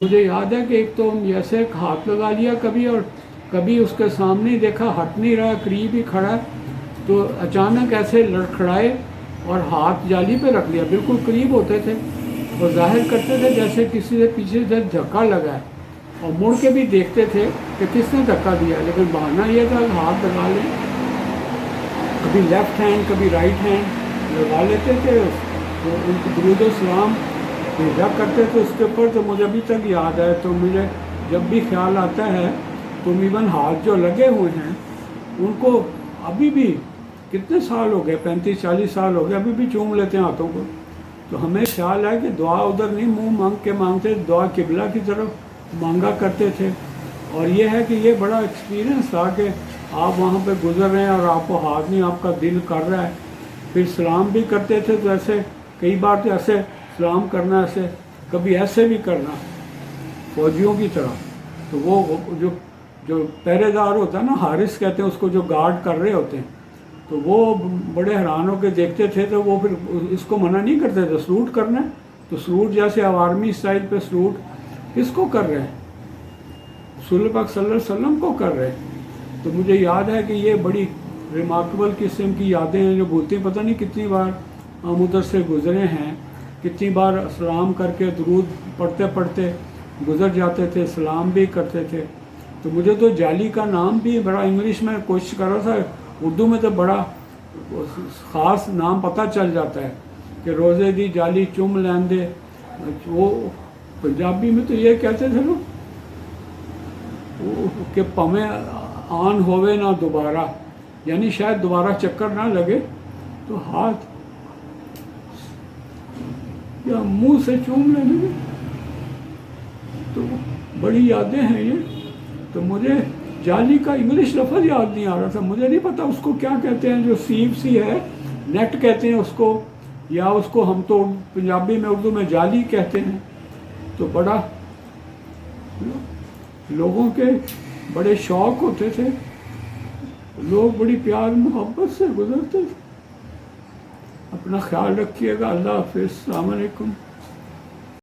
مجھے یاد ہے کہ ایک تو ہم ایسے ہاتھ لگا لیا کبھی، اور کبھی اس کے سامنے دیکھا ہٹ نہیں رہا، قریب ہی کھڑا ہے، تو اچانک ایسے لڑکھڑائے اور ہاتھ جالی پہ رکھ لیا، بالکل قریب ہوتے تھے اور ظاہر کرتے تھے جیسے کسی سے پیچھے سے دھکا لگا ہے، اور مڑ کے بھی دیکھتے تھے کہ کس نے دھکا دیا، لیکن بہانا یہ تھا کہ ہاتھ لگا لیں، کبھی لیفٹ ہینڈ کبھی رائٹ ہینڈ لگا لیتے تھے، تو ان کو درود و سلام بھیجا کرتے تھے اس کے اوپر. تو مجھے ابھی تک یاد ہے، تو مجھے جب بھی خیال آتا ہے تو ایون ہاتھ جو لگے ہوئے ہیں ان کو ابھی بھی کتنے سال ہو گئے، 35-40 سال ہو گئے، ابھی بھی چوم لیتے ہیں ہاتھوں کو. تو ہمیں خیال ہے کہ دعا ادھر نہیں منہ مانگ کے مانگتے، دعا قبلہ کی طرف مانگا کرتے تھے. اور یہ ہے کہ یہ بڑا ایکسپیرینس تھا کہ آپ وہاں پہ گزر رہے ہیں اور آپ کو ہاتھ نہیں، آپ کا دل کر رہا ہے. پھر سلام بھی کرتے تھے، تو ایسے کئی بار تو ایسے سلام کرنا، ایسے کبھی ایسے بھی کرنا فوجیوں کی طرح. تو وہ جو پہرے دار ہوتا ہے نا، حارس کہتے ہیں اس کو، جو گارڈ کر رہے ہوتے ہیں، تو وہ بڑے حیران ہو کے دیکھتے تھے. تو وہ پھر اس کو منع نہیں کرتے تھے سلوٹ کرنا ہے، تو سلوٹ جیسے آرمی اسٹائل پہ سلوٹ کس کو کر رہے ہیں؟ رسول پاک صلی اللہ علیہ وسلم کو کر رہے ہیں. تو مجھے یاد ہے کہ یہ بڑی ریمارکیبل قسم کی یادیں ہیں جو بھولتی ہیں. پتہ نہیں کتنی بار ہم ادھر سے گزرے ہیں، کتنی بار سلام کر کے درود پڑھتے پڑھتے گزر جاتے تھے، سلام بھی کرتے تھے. تو مجھے تو جالی کا نام بھی بڑا انگلش میں کوشش کر رہا تھا، اردو میں تو بڑا خاص نام پتہ چل جاتا ہے کہ روزے دی جالی چوم لیندے. وہ پنجابی میں تو یہ کہتے تھے نا کہ پمیں آن ہوئے نہ دوبارہ، یعنی شاید دوبارہ چکر نہ لگے تو ہاتھ یا منہ سے چوم لینے میں. تو بڑی یادیں ہیں یہ. تو مجھے جالی کا انگلش لفظ یاد نہیں آ رہا تھا، مجھے نہیں پتا اس کو کیا کہتے ہیں، جو سیپ سی ہے، نیٹ کہتے ہیں اس کو، یا اس کو ہم تو پنجابی میں اردو میں جالی کہتے ہیں. تو بڑا لوگوں کے بڑے شوق ہوتے تھے، لوگ بڑی پیار محبت سے گزرتے تھے. اپنا خیال رکھیے گا. اللہ حافظ. السلام علیکم.